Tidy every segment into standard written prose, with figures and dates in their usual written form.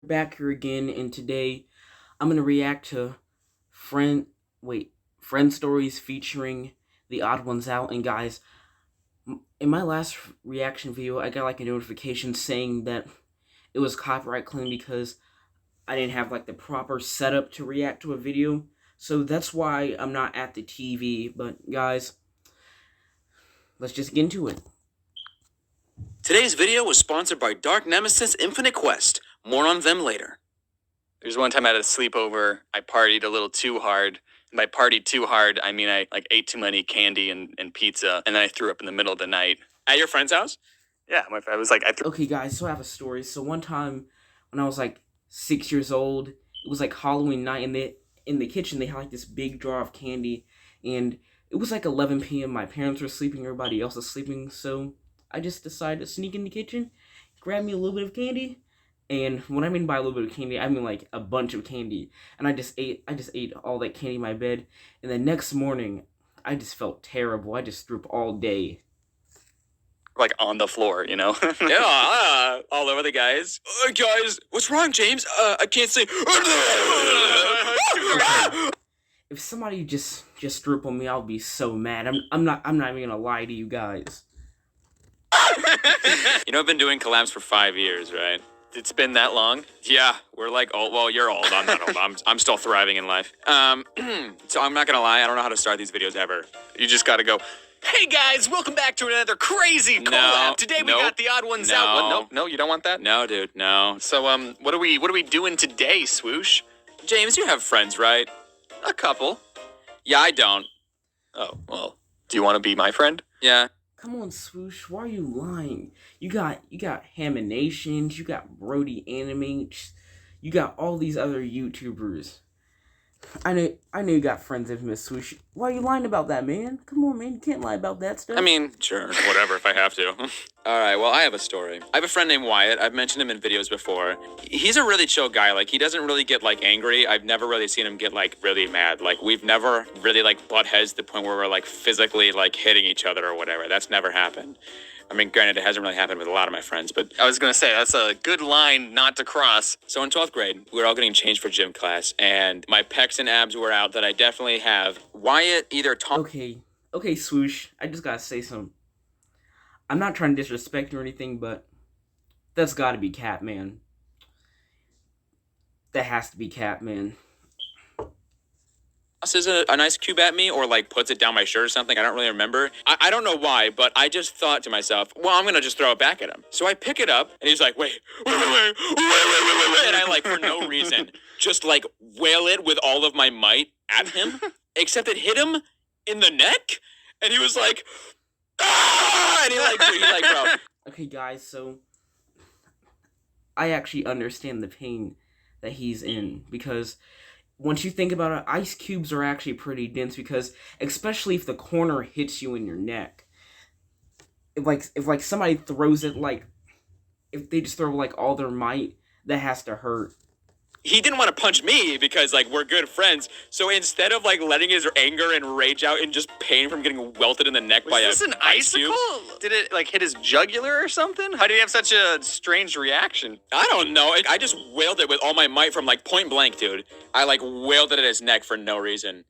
Back here again, and today I'm gonna react to friend friend stories featuring the odd ones out. And guys, in my last reaction video, I got like a notification saying that it was copyright claim because I didn't have like the proper setup to react to a video. So that's why I'm not at the TV. But guys, let's just get into it. Today's video was sponsored by Dark Nemesis Infinite Quest. More on them later. There's one time I had a sleepover. I partied a little too hard. And by partied too hard, I mean I ate too many candy and pizza, and then I threw up in the middle of the night. At your friend's house? Yeah, my friend was like, Okay, guys, so I have a story. So one time when I was like 6 years old, it was like Halloween night, and in the kitchen they had like this big jar of candy, and it was like 11 p.m. My parents were sleeping, everybody else was sleeping, so I just decided to sneak in the kitchen, grab me a little bit of candy, and what I mean by a little bit of candy, I mean like a bunch of candy, and I just ate all that candy in my bed, and the next morning I just felt terrible. I just threw up all day. like on the floor, you know? Yeah, all over the guys. Guys, what's wrong, James? I can't see. If somebody just threw up on me, I'll be so mad. I'm not even gonna lie to you guys. You know, I've been doing collabs for 5 years, right? It's been that long? Yeah, we're like old. Well, you're old. I'm not old. I'm still thriving in life. So I'm not gonna lie. I don't know how to start these videos ever. You just gotta go. Hey guys, welcome back to another crazy collab. Today we got the odd ones out. No, you don't want that? No, dude, no. So what are we doing today, Swoosh? James, you have friends, right? A couple. Yeah, I don't. Oh, well, do you want to be my friend? Yeah. Come on, Swoosh, why are you lying? You got Haminations, you got Brody Anime, you got all these other YouTubers. I know you got friends of Miss Swoosh. Why are you lying about that, man? Come on, man, you can't lie about that stuff. I mean, sure, whatever if I have to. Alright, well, I have a story. I have a friend named Wyatt. I've mentioned him in videos before. He's a really chill guy. Like, he doesn't really get, like, angry. I've never really seen him get, like, really mad. Like, we've never really, like, butt heads to the point where we're, like, physically, like, hitting each other or whatever. That's never happened. I mean, granted, it hasn't really happened with a lot of my friends, but I was gonna say, that's a good line not to cross. So in 12th grade, we were all getting changed for gym class, and my pecs and abs were out that I definitely have. Wyatt either Okay, Swoosh, I just gotta say something. I'm not trying to disrespect you or anything, but that's gotta be cap, man. That has to be cap, man. tosses a nice cube at me or like puts it down my shirt or something. I don't really remember. I don't know why, but I just thought to myself, well, I'm gonna just throw it back at him. So I pick it up and he's like, wait. And I like, for no reason, just like wail it with all of my might at him, except it hit him in the neck. And he was like, ah! And he like, bro. Okay, guys, so I actually understand the pain that he's in, because once you think about it, ice cubes are actually pretty dense, because especially if the corner hits you in your neck, if somebody throws it, like if they just throw like all their might, that has to hurt. He didn't want to punch me because, like, we're good friends. So instead of, like, letting his anger and rage out in just pain from getting welted in the neck by an icicle? Did it, like, hit his jugular or something? How did he have such a strange reaction? I don't know. I just wailed it with all my might from, like, point blank, dude. I, like, wailed it at his neck for no reason.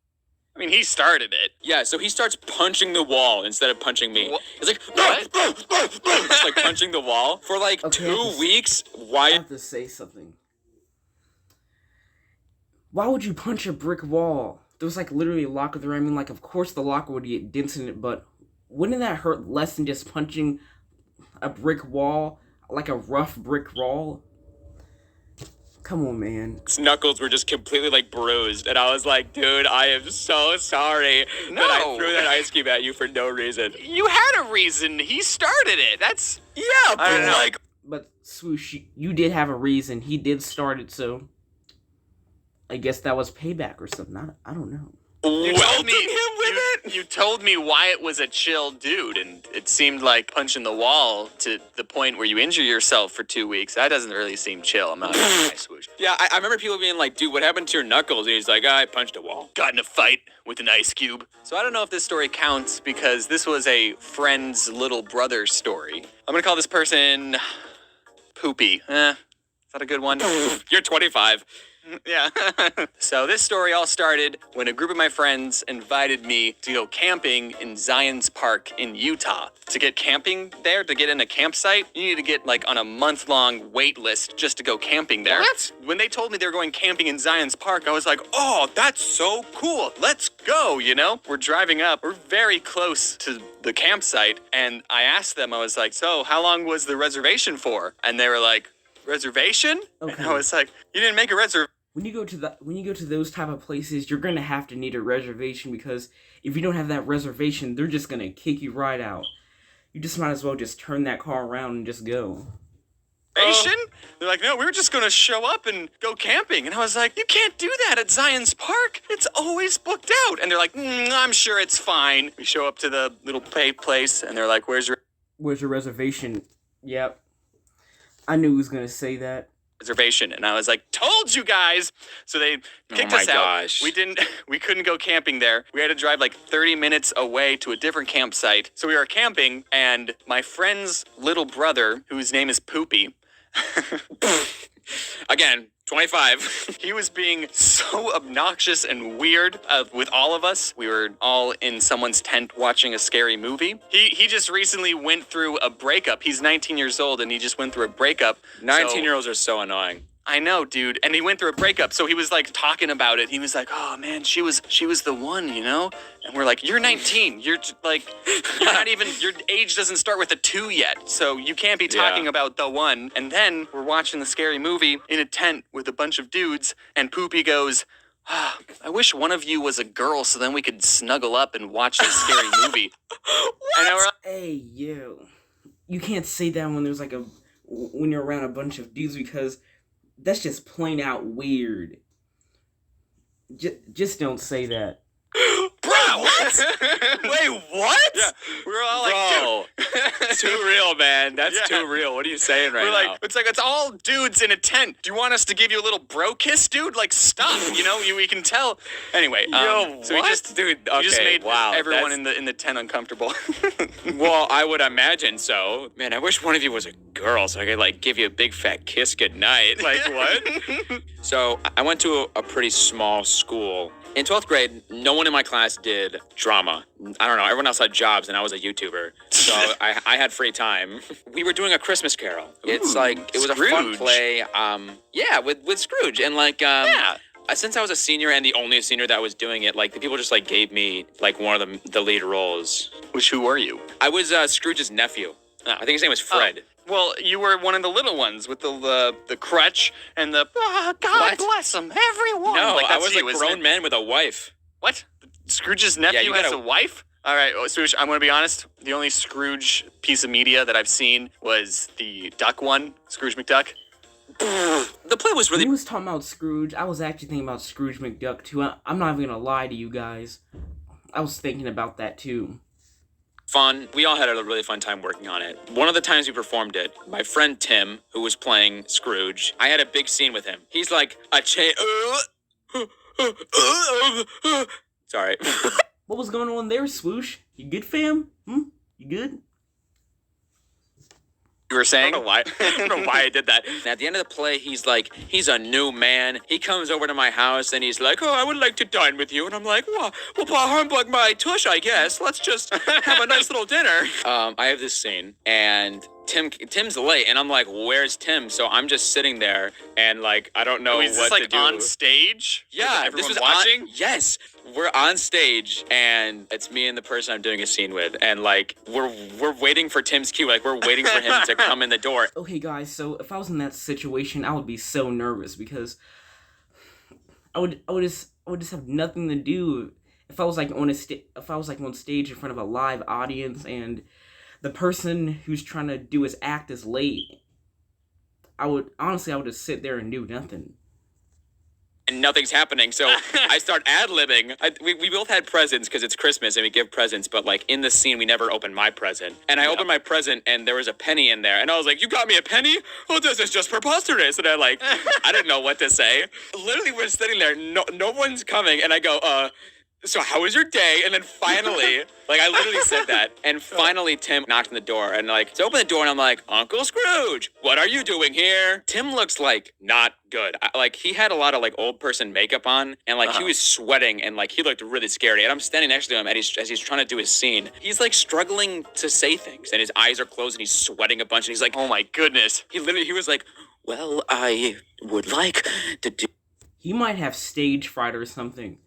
I mean, he started it. Yeah, so he starts punching the wall instead of punching me. What? He's like, just, like, punching the wall. For, like, 2 weeks, I have to say something. Why would you punch a brick wall? There was like literally a locker there. I mean, like, of course the locker would get dents in it, but wouldn't that hurt less than just punching a brick wall, like a rough brick wall? Come on, man. His knuckles were just completely like bruised, and I was like, dude, I am so sorry that I threw that ice cube at you for no reason. You had a reason. He started it. That's yeah, but like. But Swoosh, you did have a reason. He did start it, so I guess that was payback or something. I don't know. You told me Wyatt was a chill dude, and it seemed like punching the wall to the point where you injure yourself for 2 weeks. That doesn't really seem chill. I'm not gonna lie, Swoosh. Yeah, I remember people being like, dude, what happened to your knuckles? And he's like, I punched a wall. Got in a fight with an ice cube. So I don't know if this story counts because this was a friend's little brother story. I'm gonna call this person Poopy. that a good one? You're 25. Yeah. So this story all started when a group of my friends invited me to go camping in Zion's Park in Utah. To get camping there, to get in a campsite, you need to get like on a month-long wait list just to go camping there. What? When they told me they were going camping in Zion's Park, I was like, oh, that's so cool. Let's go, you know? We're driving up. We're very close to the campsite. And I asked them, I was like, so how long was the reservation for? And they were like, reservation? Okay. And I was like, you didn't make a reservation. When you go to those type of places, you're gonna have to need a reservation, because if you don't have that reservation, they're just gonna kick you right out. You just might as well just turn that car around and just go. They're like, no, we were just gonna show up and go camping. And I was like, you can't do that at Zion's Park. It's always booked out. And they're like, I'm sure it's fine. We show up to the little place, and they're like, where's your reservation? Yep. I knew he was gonna say that. reservation? And I was like, told you guys. So they kicked us out. Gosh. We couldn't go camping there. We had to drive like 30 minutes away to a different campsite. So we were camping, and my friend's little brother, whose name is Poopy, Again, 25. he was being so obnoxious and weird with all of us. We were all in someone's tent watching a scary movie. He just recently went through a breakup. He's 19 years old, and he just went through a breakup. 19-year-olds are so annoying. I know, dude. And he went through a breakup, so he was like talking about it. He was like, "Oh man, she was the one, you know." And we're like, "You're 19. You're like, you're not even. Your age doesn't start with a 2 yet, so you can't be talking about the one." And then we're watching the scary movie in a tent with a bunch of dudes, and Poopy goes, I wish one of you was a girl, so then we could snuggle up and watch this scary movie. What? And hey, yo, you can't say that when there's when you're around a bunch of dudes, because that's just plain out weird. Just don't say that. Bro, what? Wait, what? Yeah, we were all like, dude. Too real, man. That's too real. What are you saying right now? It's all dudes in a tent. Do you want us to give you a little bro kiss, dude? Like, stop. You know, we can tell. Anyway, so what? Dude, okay, he just made everyone in the tent uncomfortable. Well, I would imagine so. Man, I wish one of you was a girl so I could give you a big fat kiss goodnight. Like, what? So I went to a pretty small school. In 12th grade, no one in my class did drama. I don't know, everyone else had jobs, and I was a YouTuber. So I had free time. We were doing a Christmas Carol. It's it was Scrooge. A fun play. With Scrooge. And since I was a senior and the only senior that was doing it, the people just gave me one of the lead roles. Who were you? I was Scrooge's nephew. I think his name was Fred. Well, you were one of the little ones with the crutch and the God bless them, everyone. No, I was a grown man with a wife. What? Scrooge's nephew has a wife? All right, Swoosh, I'm going to be honest. The only Scrooge piece of media that I've seen was the duck one, Scrooge McDuck. The play was really... When he was talking about Scrooge, I was actually thinking about Scrooge McDuck, too. I'm not even going to lie to you guys. I was thinking about that, too. Fun. We all had a really fun time working on it. One of the times we performed it, my friend Tim, who was playing Scrooge, I had a big scene with him. He's like, Sorry. What was going on there, Swoosh? You good, fam? You good? You were saying? I don't know why I did that. And at the end of the play, he's a new man. He comes over to my house and he's like, I would like to dine with you. And I'm like, well, humbug my tush, I guess. Let's just have a nice little dinner. I have this scene, and Tim's late, and I'm like, where's Tim? So I'm just sitting there, and I don't know what to do. On stage? Yeah, this was watching? Yes. We're on stage, and it's me and the person I'm doing a scene with, and we're waiting for Tim's cue. We're waiting for him to come in the door. Okay, guys, so if I was in that situation, I would be so nervous, because I would just have nothing to do if I was on stage in front of a live audience, and the person who's trying to do his act is late. I would just sit there and do nothing. And nothing's happening, so I start ad-libbing. We both had presents because it's Christmas and we give presents, but in the scene we never opened my present. And I opened my present and there was a penny in there, and I was like, "You got me a penny? Oh, this is just preposterous." And I didn't know what to say. Literally, we're sitting there, no one's coming, and I go, so how was your day? And then finally, like I literally said that. And finally Tim knocked on the door and like, to open the door and I'm like, Uncle Scrooge, what are you doing here? Tim looks like not good. Like he had a lot of like old person makeup on and like he was sweating and like he looked really scary. And I'm standing next to him and as he's trying to do his scene. He's like struggling to say things and his eyes are closed and he's sweating a bunch and he's like, oh my goodness. he was like, well, I would like to do. He might have stage fright or something.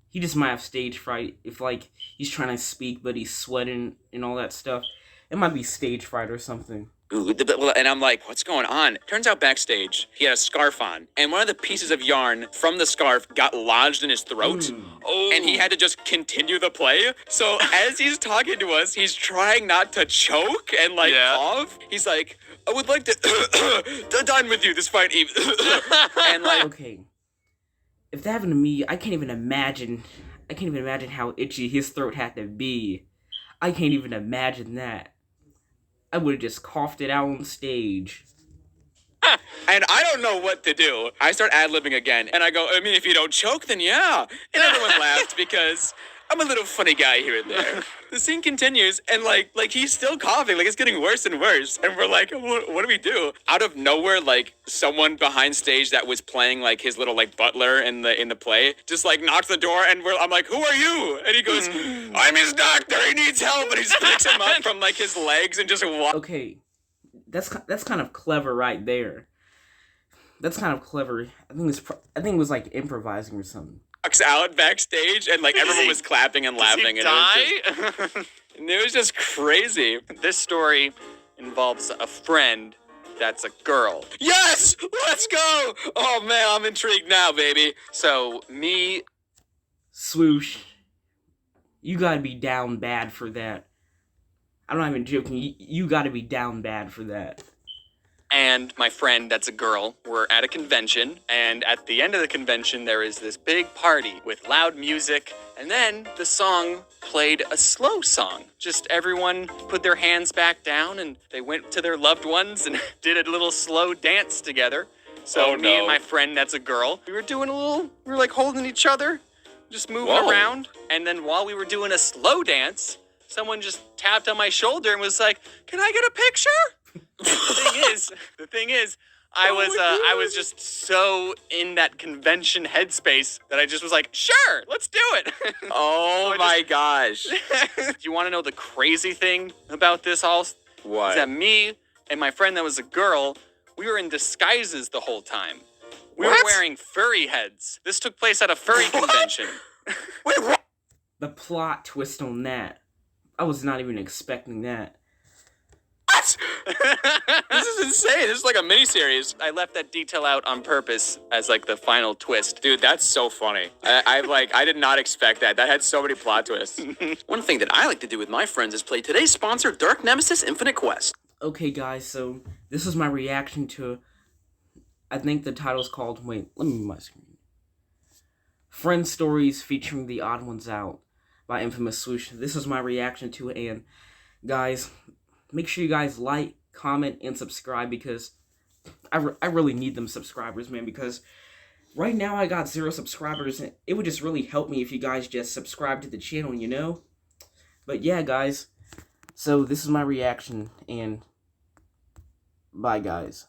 He just might have stage fright if, like, he's trying to speak, but he's sweating and all that stuff. It might be stage fright or something. And I'm like, what's going on? Turns out backstage, he had a scarf on, and one of the pieces of yarn from the scarf got lodged in his throat, and he had to just continue the play. So as he's talking to us, he's trying not to choke and, like, cough. He's like, I would like to done with you this fight, Eve. And, like... Okay. If that happened to me, I can't even imagine how itchy his throat had to be. I can't even imagine that. I would have just coughed it out on stage. And I don't know what to do. I start ad-libbing again, and I go, I mean, if you don't choke, then yeah. And everyone laughed because I'm a little funny guy here and there. The scene continues, and like he's still coughing, like it's getting worse and worse. And we're like, what do we do? Out of nowhere, like someone behind stage that was playing like his little like butler in the play just like knocks the door, and I'm like, who are you? And he goes, I'm his doctor. He needs help, and he picks him up from like his legs and just walks. Okay, that's kind of clever right there. That's kind of clever. I think it was like improvising or something. Out backstage, and like everyone was clapping and laughing. Does he die? And it was just crazy. This story involves a friend that's a girl. Yes! Let's go! Oh man, I'm intrigued now, baby. So, me... Swoosh, you gotta be down bad for that. I'm not even joking, you gotta be down bad for that. And my friend that's a girl were at a convention, and at the end of the convention there is this big party with loud music, and then the song played a slow song. Just everyone put their hands back down and they went to their loved ones and did a little slow dance together. So me and my friend that's a girl, we were like holding each other, just moving around, and then while we were doing a slow dance, someone just tapped on my shoulder and was like, "Can I get a picture?" The thing is, I was just so in that convention headspace that I just was like, sure, let's do it. Oh my gosh. Do you want to know the crazy thing about this all? What? Is that me and my friend that was a girl, we were in disguises the whole time. We were wearing furry heads. This took place at a furry convention. Wait, what? The plot twist on that. I was not even expecting that. What? This is insane. This is like a miniseries. I left that detail out on purpose as like the final twist. Dude, that's so funny. I did not expect that. That had so many plot twists. One thing that I like to do with my friends is play today's sponsor, Dark Nemesis Infinite Quest. Okay, guys, so this is my reaction to, I think the title's called, wait, let me move my screen. Friend Stories featuring The Odd Ones Out by Infamous Swoosh. This is my reaction to it, and guys, make sure you guys like, comment, and subscribe because I really need them subscribers, man, because right now I got 0 subscribers, and it would just really help me if you guys just subscribe to the channel, you know? But yeah, guys, so this is my reaction, and bye, guys.